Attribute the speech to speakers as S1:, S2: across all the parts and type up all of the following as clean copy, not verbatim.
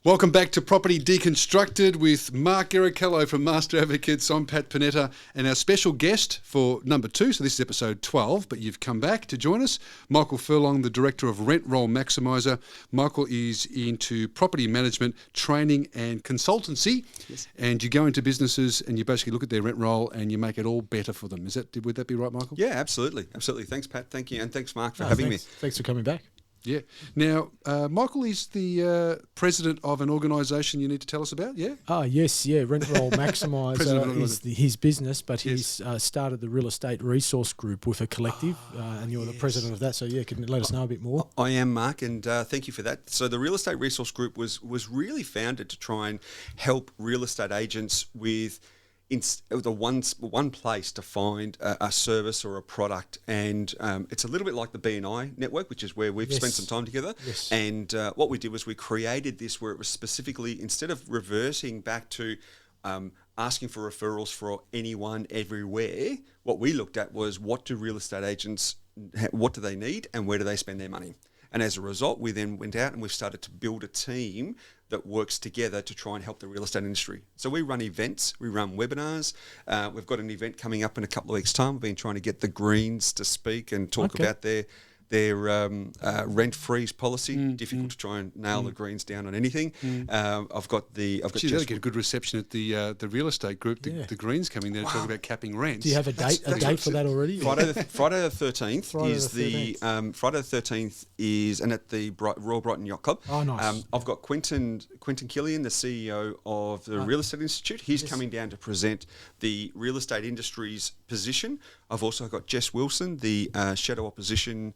S1: Welcome back to Property Deconstructed with Mark Errichiello from Master Advocates. I'm Pat Panetta, and our special guest for number 2, so this is episode 12, but you've come back to join us, Michael Furlong, the Director of Rent Roll Maximiser. Michael is into property management, training and consultancy, yes. And you go into businesses and you basically look at their rent roll and you make it all better for them. Would that be right, Michael?
S2: Yeah, absolutely. Thanks, Pat. Thank you. And thanks, Mark, for having me.
S3: Thanks for coming back.
S1: Yeah. Now, Michael is the president of an organisation you need to tell us about, yeah?
S3: Yes, Rent Roll Maximiser is his business, but he's started the Real Estate Resource Group with a collective, and you're the president of that, so can you let us know a bit more?
S2: I am, Mark, and thank you for that. So the Real Estate Resource Group was really founded to try and help real estate agents with the one place to find a service or a product, and it's a little bit like the B&I network, which is where we've spent some time together.
S3: Yes.
S2: And what we did was we created this where it was specifically, instead of reversing back to asking for referrals for anyone everywhere, what we looked at was what do real estate agents, what do they need and where do they spend their money? And as a result, we then went out and we've started to build a team that works together to try and help the real estate industry. So we run events, we run webinars. We've got an event coming up in a couple of weeks' time. We've been trying to get the Greens to speak and talk about their rent freeze policy. Difficult to try and nail the Greens down on anything. I've got
S1: they'll get a good reception at the real estate group. The Greens coming there to talk about capping rents.
S3: Do you have a date for that already?
S2: Friday the 13th Friday the 13th is, and at the Royal Brighton Yacht Club.
S3: Oh, nice.
S2: I've got Quentin Killian, the CEO of the Real Estate Institute. He's coming down to present the real estate industry's position. I've also got Jess Wilson, the Shadow Opposition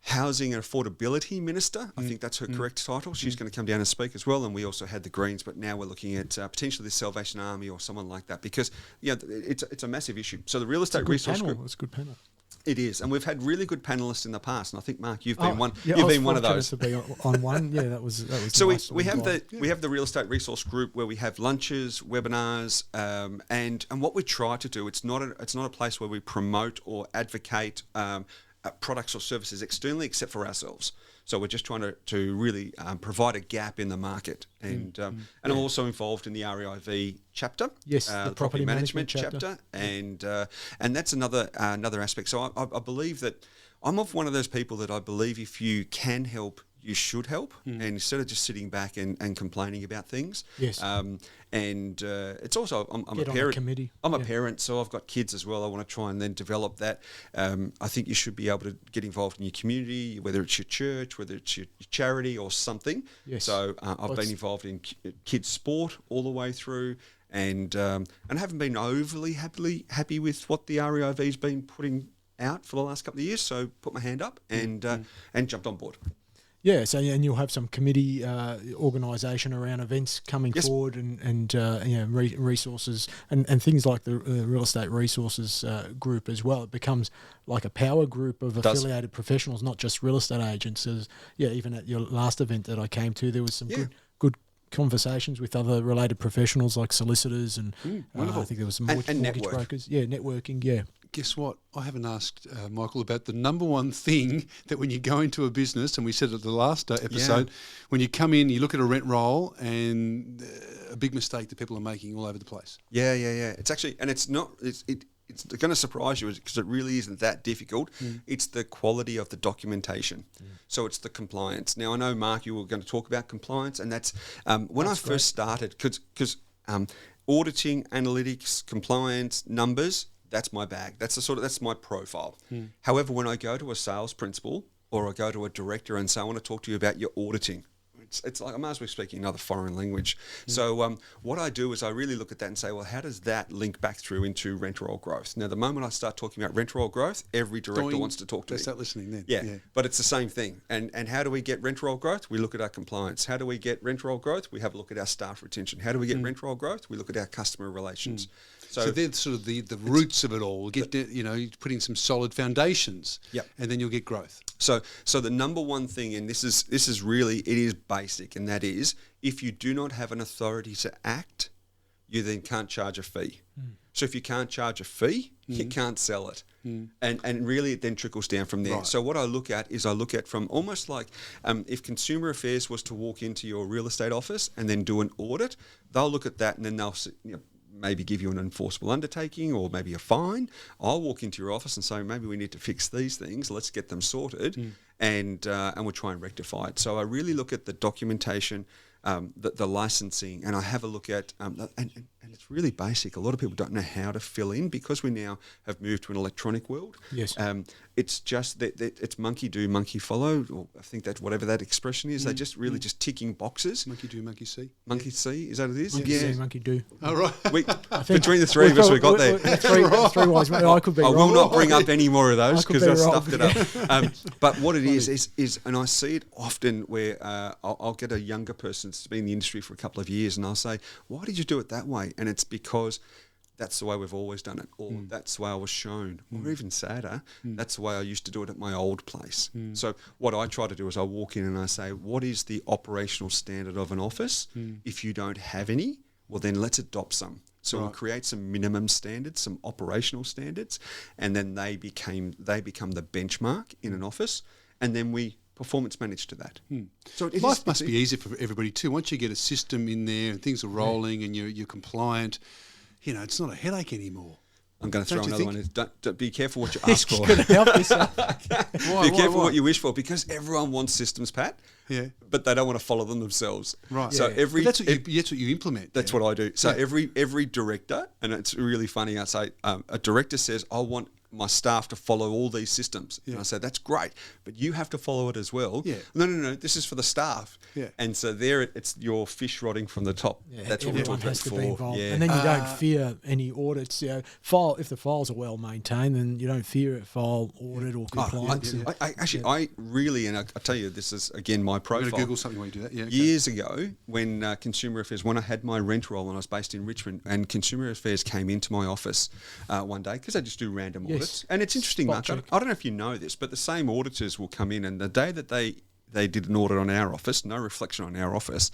S2: Housing and Affordability Minister. I think that's her correct title. She's going to come down and speak as well. And we also had the Greens, but now we're looking at potentially the Salvation Army or someone like that, because it's a massive issue. So the Real Estate Resource Group.
S3: It's a good panel.
S2: It is, and we've had really good panellists in the past. And I think, Mark, you've been one. You've been one of those.
S3: To be on one, that was.
S2: So
S3: nice
S2: we have the Real Estate Resource Group where we have lunches, webinars, and what we try to do. It's not a place where we promote or advocate products or services externally, except for ourselves. So we're just trying to really provide a gap in the market. And I'm also involved in the REIV chapter,
S3: the property management chapter.
S2: And that's another aspect. So I believe that I'm one of those people that I believe if you can help, you should help, and instead of just sitting back and complaining about things.
S3: Yes.
S2: And it's also I'm a parent.
S3: On a committee.
S2: I'm a parent, so I've got kids as well. I want to try and then develop that. I think you should be able to get involved in your community, whether it's your church, whether it's your charity or something.
S3: Yes.
S2: So I've been involved in kids sport all the way through, and I haven't been overly happy with what the REIV's been putting out for the last couple of years. So put my hand up and jumped on board.
S3: Yeah, so and you'll have some committee organisation around events coming forward, and resources and things like the Real Estate Resources Group as well. It becomes like a power group of affiliated professionals, not just real estate agents. Even at your last event that I came to, there was some good conversations with other related professionals like solicitors and I think there was some mortgage brokers. Yeah, networking. Yeah.
S1: Guess what? I haven't asked Michael about the number one thing that when you go into a business, and we said it at the last episode, when you come in, you look at a rent roll, and a big mistake that people are making all over the place.
S2: Yeah. It's actually, and it's not. It's going to surprise you because it really isn't that difficult. It's the quality of the documentation. So it's the compliance. Now I know, Mark, you were going to talk about compliance, and that's when I first started, because auditing, analytics, compliance, numbers. That's my bag. That's my profile. However, when I go to a sales principal or I go to a director and say, I want to talk to you about your auditing, it's like I might as well be speaking another foreign language. So what I do is I really look at that and say, well, how does that link back through into rent roll growth? Now, the moment I start talking about rent roll growth, every director wants to talk to me.
S1: They start listening then.
S2: Yeah, but it's the same thing. And how do we get rent roll growth? We look at our compliance. How do we get rent roll growth? We have a look at our staff retention. How do we get rent roll growth? We look at our customer relations.
S1: So they're sort of the roots of it all. You put in some solid foundations, and then you'll get growth.
S2: So the number one thing, and this is really, it is basic, and that is, if you do not have an authority to act, you then can't charge a fee. So if you can't charge a fee, you can't sell it. And really it then trickles down from there.
S1: Right.
S2: So what I look at is I look at from almost like if Consumer Affairs was to walk into your real estate office and then do an audit, they'll look at that and then they'll maybe give you an enforceable undertaking or maybe a fine. I'll walk into your office and say, maybe we need to fix these things. Let's get them sorted and we'll try and rectify it. So I really look at the documentation, the licensing, and I have a look at, and it's really basic. A lot of people don't know how to fill in because we now have moved to an electronic world.
S3: Yes.
S2: It's just that it's monkey do, monkey follow, or I think that's whatever that expression is. They're just really just ticking boxes.
S1: Monkey do, monkey see.
S2: Monkey see, is that what it is?
S3: Monkey see, monkey do.
S1: Oh, right.
S2: Between the three of us, we got there.
S3: Three wise. I could be
S2: I
S3: wrong.
S2: will not bring up any more of those
S3: I could
S2: because I
S3: be wrong.
S2: stuffed it up. But what it is, and I see it often where I'll get a younger person that's been in the industry for a couple of years and I'll say, why did you do it that way? And it's because that's the way we've always done it, or that's the way I was shown, or even sadder, that's the way I used to do it at my old place. So what I try to do is I walk in and I say, what is the operational standard of an office? If you don't have any, well then let's adopt some. So we'll create some minimum standards, some operational standards, and then they become the benchmark in an office, and then we performance manage to that. So
S1: Life must be easier for everybody too. Once you get a system in there and things are rolling and you're compliant, it's not a headache anymore.
S2: I'm going to throw
S1: Don't you
S2: another
S1: think?
S2: one. Don't be careful what you ask for.
S3: Couldn't help yourself.
S2: Be careful what you wish for, because everyone wants systems, Pat.
S1: Yeah.
S2: But they don't want to follow them themselves.
S1: Right.
S2: So
S1: But that's what you implement.
S2: That's what I do. So every director, and it's really funny, I say a director says, I want my staff to follow all these systems. And I say, that's great, but you have to follow it as well.
S1: Yeah.
S2: No, this is for the staff.
S1: Yeah.
S2: And so there it's your fish rotting from the top.
S3: Yeah,
S2: That's what we're
S3: everyone
S2: talking
S3: has to
S2: about
S3: be
S2: for.
S3: involved,
S2: Yeah.
S3: and then you don't fear any audits. If the files are well maintained, then you don't fear a file audit or compliance.
S2: I really, and I tell you, this is again my
S1: I'm
S2: profile.
S1: going to Google something while you do that. Yeah. Okay.
S2: Years ago, when Consumer Affairs, when I had my rent roll and I was based in Richmond, and Consumer Affairs came into my office one day because they just do random audits, and it's interesting,
S3: Spot
S2: Mark.
S3: check.
S2: I don't know if you know this, but the same auditors will come in, and the day that they did an audit on our office, no reflection on our office,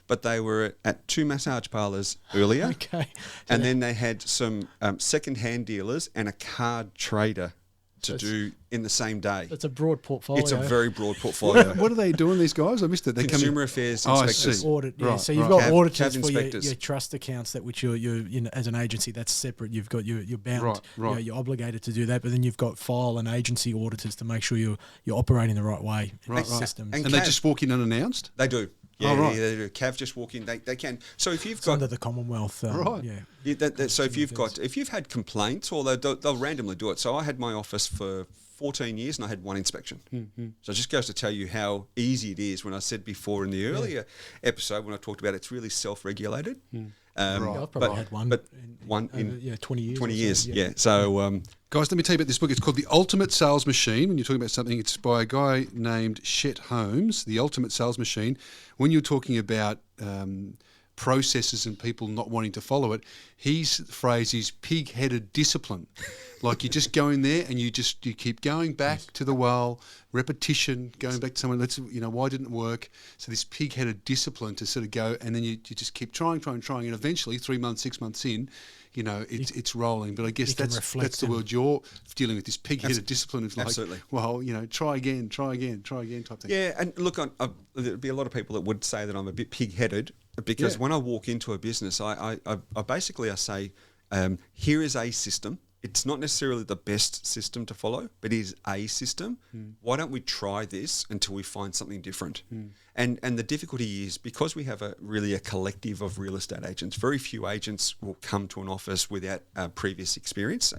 S2: but they were at 2 massage parlours earlier,
S3: Okay.
S2: and then they had some second-hand dealers and a card trader to do in the same day.
S3: That's a broad portfolio.
S2: It's a very broad portfolio.
S1: What are they doing, these guys? I missed it. They
S2: Consumer Affairs
S1: I
S2: inspectors.
S1: see.
S3: Audit, yeah.
S1: Right,
S3: So you've
S1: right.
S3: got
S2: Cav
S3: auditors for
S2: inspectors.
S3: your trust accounts, that which you're as an agency, that's separate. You've got you're bound,
S1: Right.
S3: you're obligated to do that. But then you've got file and agency auditors to make sure you're operating the right way in
S1: Right,
S3: these
S1: right.
S3: systems.
S2: And
S1: And they
S2: Cav-
S1: just walk in unannounced?
S2: They do.
S1: Oh, right.
S2: They do. Cav just walk in. They can. So if you've
S3: It's
S2: got
S3: under the Commonwealth.
S1: Right.
S3: Yeah.
S2: so if you've had complaints, or they'll randomly do it. So I had my office for 14 years and I had one inspection. So it just goes to tell you how easy it is. When I said before in the earlier episode, when I talked about it's really self-regulated.
S3: I've probably had one.
S2: But
S3: in, over, 20 years.
S2: 20
S3: or so,
S2: years, yeah. So
S1: Guys, let me tell you about this book. It's called The Ultimate Sales Machine. When you're talking about something, it's by a guy named Chet Holmes, The Ultimate Sales Machine. When you're talking about processes and people not wanting to follow it, his phrase is pig-headed discipline. Like you just go in there and you keep going back to the well, repetition, going back to someone, why didn't it work? So this pig-headed discipline to sort of go, and then you just keep trying, and eventually 3 months, 6 months in, it's rolling. But I guess that's the world you're dealing with, this pig-headed discipline of like,
S2: absolutely.
S1: well, try again type thing.
S2: yeah, and look, there'd be a lot of people that would say that I'm a bit pig-headed, because when I walk into a business, I basically say, here is a system. It's not necessarily the best system to follow, but it is a system. Why don't we try this until we find something different? And the difficulty is, because we have a collective of real estate agents, very few agents will come to an office without previous experience,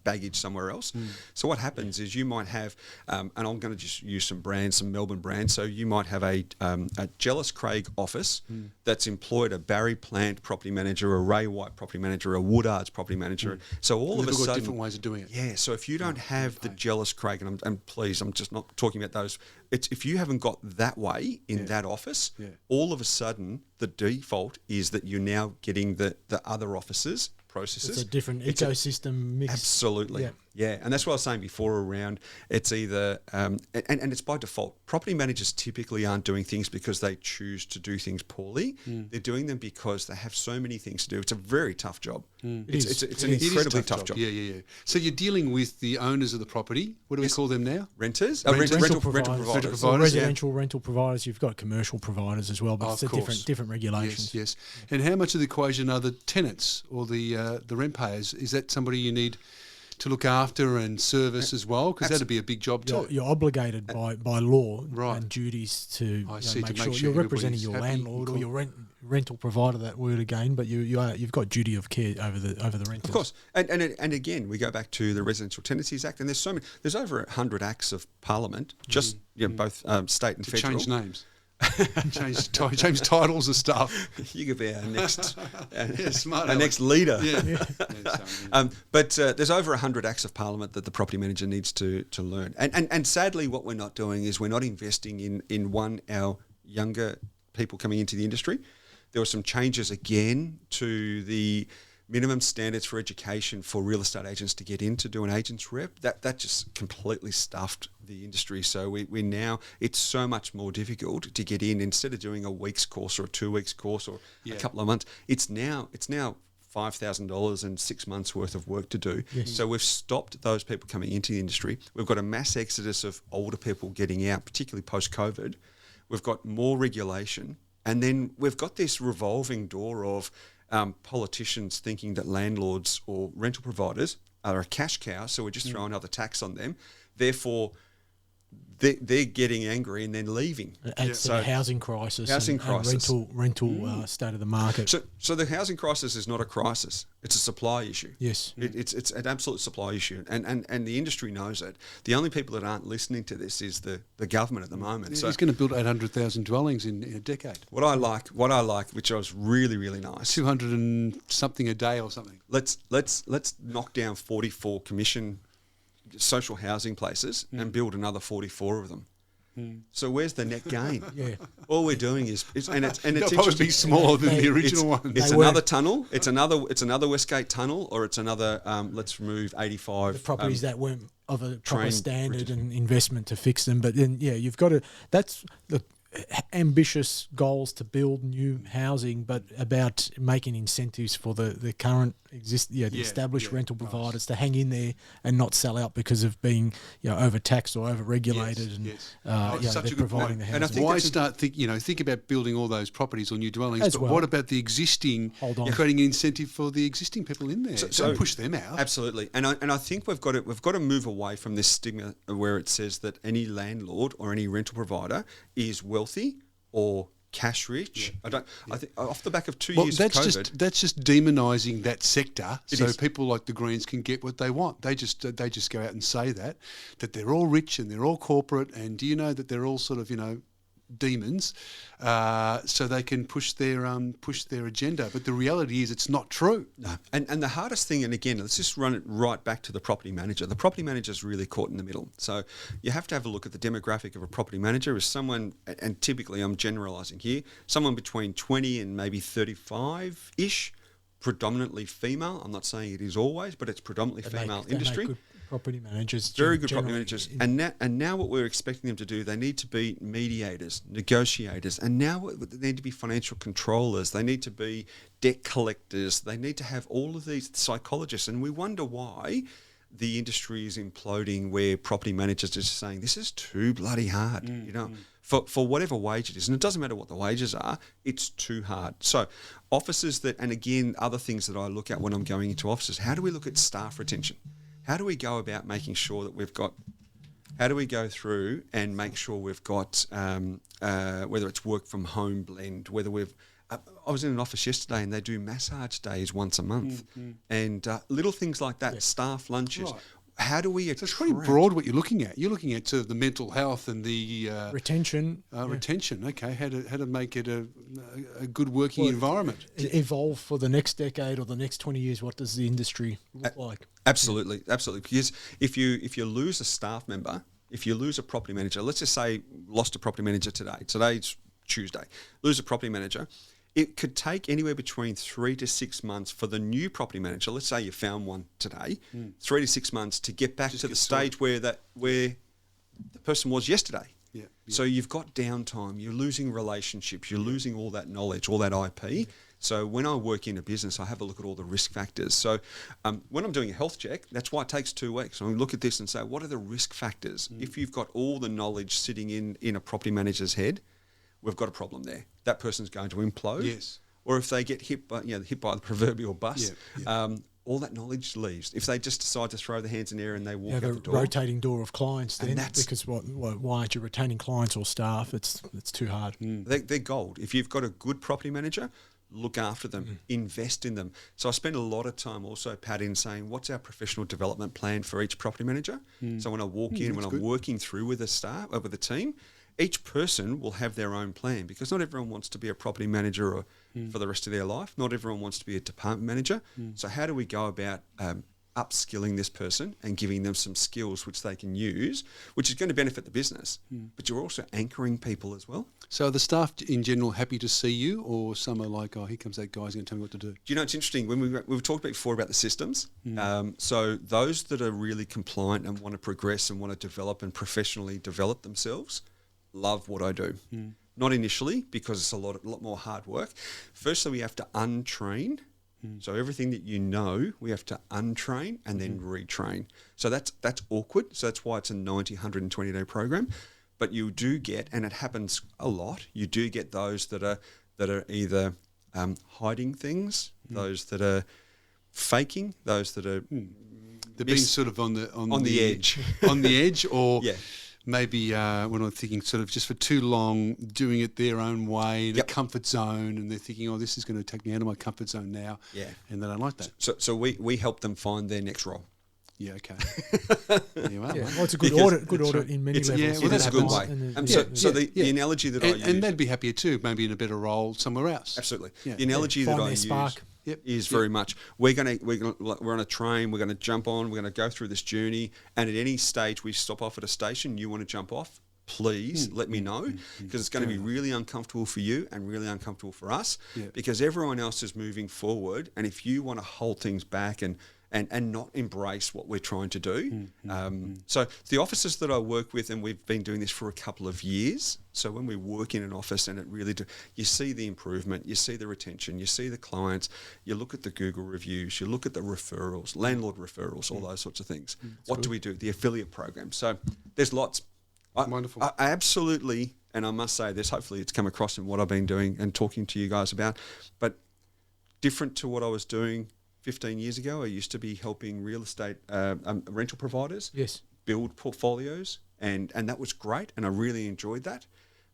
S2: baggage somewhere else. So what happens is you might have, and I'm going to just use some brands, some Melbourne brands. So you might have a Jealous Craig office that's employed a Barry Plant property manager, a Ray White property manager, a Woodards property manager. So all of a
S1: They've got
S2: sudden,
S1: different ways of doing it.
S2: yeah. So if you don't have the Jealous Craig, and please, I'm just not talking about those. If you haven't got that way in that office, all of a sudden the default is that you're now getting the other offices, processes.
S3: It's a different ecosystem mix.
S2: Absolutely.
S3: Yeah.
S2: Yeah, and that's what I was saying before around it's either, and it's by default. Property managers typically aren't doing things because they choose to do things poorly. They're doing them because they have so many things to do. It's a very tough job. It's an incredibly tough job.
S1: Yeah. So you're dealing with the owners of the property. What do we call them now?
S2: Renters?
S3: Rental providers. Residential
S1: yeah.
S3: rental providers. You've got commercial providers as well, but it's a different regulations.
S1: Yes. And how much of the equation are the tenants or the rent payers? Is that somebody you need to look after and service as well? Because that'd be a big job too.
S3: You're obligated by law
S1: Right.
S3: and duties to make
S1: sure
S3: sure you're representing
S1: everybody's
S3: your
S1: happy.
S3: landlord or your rental provider. That word again, but you've got duty of care over the renters.
S2: Of course, and again, we go back to the Residential Tenancies Act, and there's over 100 acts of Parliament, just both state and federal.
S1: Change names. change titles of stuff.
S2: You could be our next,
S1: smart
S2: our next leader.
S1: Yeah.
S2: But there's over 100 acts of Parliament that the property manager needs to learn. And sadly, what we're not doing is we're not investing in our younger people coming into the industry. There were some changes again to the minimum standards for education for real estate agents to get in to do an agent's rep. That just completely stuffed the industry. So we now, it's so much more difficult to get in. Instead of doing a week's course or a 2 weeks course or a couple of months, it's now $5,000 and 6 months worth of work to do.
S3: Yes.
S2: So we've stopped those people coming into the industry. We've got a mass exodus of older people getting out, particularly post-COVID. We've got more regulation. And then we've got this revolving door of politicians thinking that landlords or rental providers are a cash cow, so we're just throwing another tax on them. Therefore, they're getting angry and then leaving.
S3: It's a housing crisis. And rental state of the market.
S2: So the housing crisis is not a crisis; it's a supply issue.
S3: Yes,
S2: it's an absolute supply issue, and the industry knows it. The only people that aren't listening to this is the government at the moment.
S1: So he's going to build 800,000 dwellings in a decade.
S2: What I like, which was really, really nice.
S1: 200 and something a day or something.
S2: Let's knock down 44 commission social housing places and build another 44 of them. So where's the net gain? All we're doing is it's
S1: probably smaller than the original one.
S2: It's another tunnel. It's another Westgate tunnel, or it's another. Let's remove 85
S3: the properties that weren't of a proper standard and investment to fix them. But then you've got to. That's the ambitious goals to build new housing, but about making incentives for the current established rental providers to hang in there and not sell out because of being overtaxed or overregulated they're providing the housing.
S1: And I think why think about building all those properties or new dwellings, but what about the existing? Creating an incentive for the existing people in there, so push them out.
S2: Absolutely, and I think we've got to move away from this stigma where it says that any landlord or any rental provider is wealthy or cash rich. I think off the back of 2 years of COVID,
S1: that's just demonising that sector. So people like the Greens can get what they want. They just go out and say that they're all rich and they're all corporate, and do you know that they're all sort of demons, so they can push their agenda. But the reality is, it's not true.
S2: No, and the hardest thing, and again, let's just run it right back to the property manager. The property manager is really caught in the middle. So you have to have a look at the demographic of a property manager. Is someone, and typically I'm generalising here, someone between 20 and maybe 35-ish, predominantly female. I'm not saying it is always, but it's predominantly female industry.
S3: Property managers,
S2: very good property managers, and now what we're expecting them to do, they need to be mediators, negotiators, and now they need to be financial controllers. They need to be debt collectors. They need to have all of these psychologists, and we wonder why the industry is imploding. Where property managers are just saying this is too bloody hard, for whatever wage it is, and it doesn't matter what the wages are, it's too hard. So offices and again, other things that I look at when I'm going into offices, how do we look at staff retention? How do we go about making sure that how do we go through and make sure we've got, whether it's work from home blend, whether I was in an office yesterday and they do massage days once a month and little things like that, staff lunches. Right. How do we attract?
S1: So it's pretty broad what you're looking at. You're looking at sort of the mental health and the
S3: retention.
S1: Retention, okay. How to make it a good working environment.
S3: Evolve for the next decade or the next 20 years. What does the industry look like?
S2: Absolutely. Because if you lose a staff member, if you lose a property manager, let's just say lost a property manager today. Today's Tuesday. Lose a property manager. it could take anywhere between 3 to 6 months for the new property manager. Let's say you found one today, 3 to 6 months to get back to the stage where the person was yesterday.
S1: Yeah.
S2: So you've got downtime, you're losing relationships, you're losing all that knowledge, all that IP. So when I work in a business, I have a look at all the risk factors. So when I'm doing a health check, that's why it takes 2 weeks. I look at this and say, what are the risk factors? If you've got all the knowledge sitting in a property manager's head, we've got a problem there. That person's going to implode.
S1: Yes.
S2: Or if they get hit by the proverbial bus, all that knowledge leaves. If they just decide to throw their hands in the air and they walk out the door.
S3: Rotating door of clients then,
S2: that's,
S3: because why aren't you retaining clients or staff? It's too hard.
S2: They're gold. If you've got a good property manager, look after them, invest in them. So I spend a lot of time also, Pat, in saying, what's our professional development plan for each property manager? So when I walk in, when I'm working through with a staff, with a team, each person will have their own plan, because not everyone wants to be a property manager for the rest of their life. Not everyone wants to be a department manager. So how do we go about upskilling this person and giving them some skills which they can use, which is going to benefit the business, but you're also anchoring people as well.
S1: So are the staff in general happy to see you, or some are like, oh, here comes that guy, he's going to tell me what to do?
S2: Do you know, it's interesting, when we've talked before about the systems, so those that are really compliant and want to progress and want to develop and professionally develop themselves love what I do. Not initially, because it's a lot more hard work. Firstly, we have to untrain. So everything that you know, we have to untrain and then retrain. So that's awkward. So that's why it's a 90, 120-day program. But you do get, and it happens a lot, you do get those that are either hiding things, those that are faking, those that are
S1: they're being sort of on the
S2: edge,
S1: on the edge, or
S2: yeah.
S1: Maybe when I'm thinking sort of just for too long, doing it their own way, the comfort zone, and they're thinking, oh, this is going to take me out of my comfort zone now, and they don't like that.
S2: So we help them find their next role.
S1: Yeah, okay. There you are,
S3: yeah. Well, it's a good audit in many levels.
S2: Yeah, well, that's a good way. The analogy that I use...
S1: And they'd be happier too, maybe in a better role somewhere else.
S2: Absolutely. Yeah. The analogy that I use is very much, we're on a train, we're going to jump on, we're going to go through this journey, and at any stage we stop off at a station, you want to jump off, please let me know, because it's going to be really uncomfortable for you and really uncomfortable for us, because everyone else is moving forward, and if you want to hold things back and not embrace what we're trying to do. So the offices that I work with, and we've been doing this for a couple of years, so when we work in an office and it really you see the improvement, you see the retention, you see the clients, you look at the Google reviews, you look at the referrals, landlord referrals, all those sorts of things. What do we do? The affiliate program. So there's lots.
S1: Wonderful.
S2: I absolutely, and I must say this, hopefully it's come across in what I've been doing and talking to you guys about, but different to what I was doing 15 years ago. I used to be helping real estate rental providers build portfolios, and that was great, and I really enjoyed that,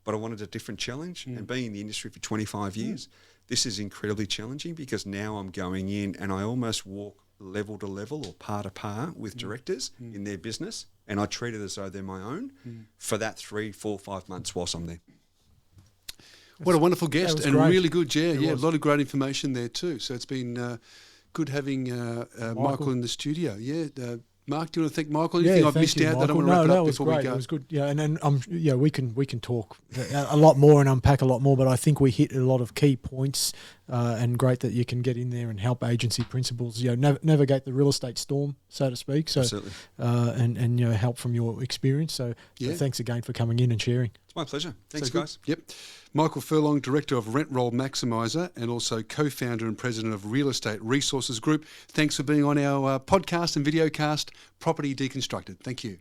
S2: but I wanted a different challenge, and being in the industry for 25 years, this is incredibly challenging, because now I'm going in and I almost walk level to level or par to par with directors in their business, and I treat it as though they're my own for that 3, 4, 5 months whilst I'm there.
S1: What a wonderful guest, and
S3: great.
S1: really good, a lot of great information there too. So it's been good having Michael in the studio. Mark, do you want to thank Michael? Anything I've missed out that I want to wrap up before we go?
S3: It was good. Yeah, and then we can talk a lot more and unpack a lot more, but I think we hit a lot of key points, and great that you can get in there and help agency principals, navigate the real estate storm, so to speak. So,
S2: absolutely.
S3: And help from your experience. So thanks again for coming in and sharing.
S2: It's my pleasure. Thanks, guys.
S1: Yep. Michael Furlong, Director of Rent Roll Maximiser and also Co-Founder and President of Real Estate Resources Group. Thanks for being on our podcast and videocast, Property Deconstructed. Thank you.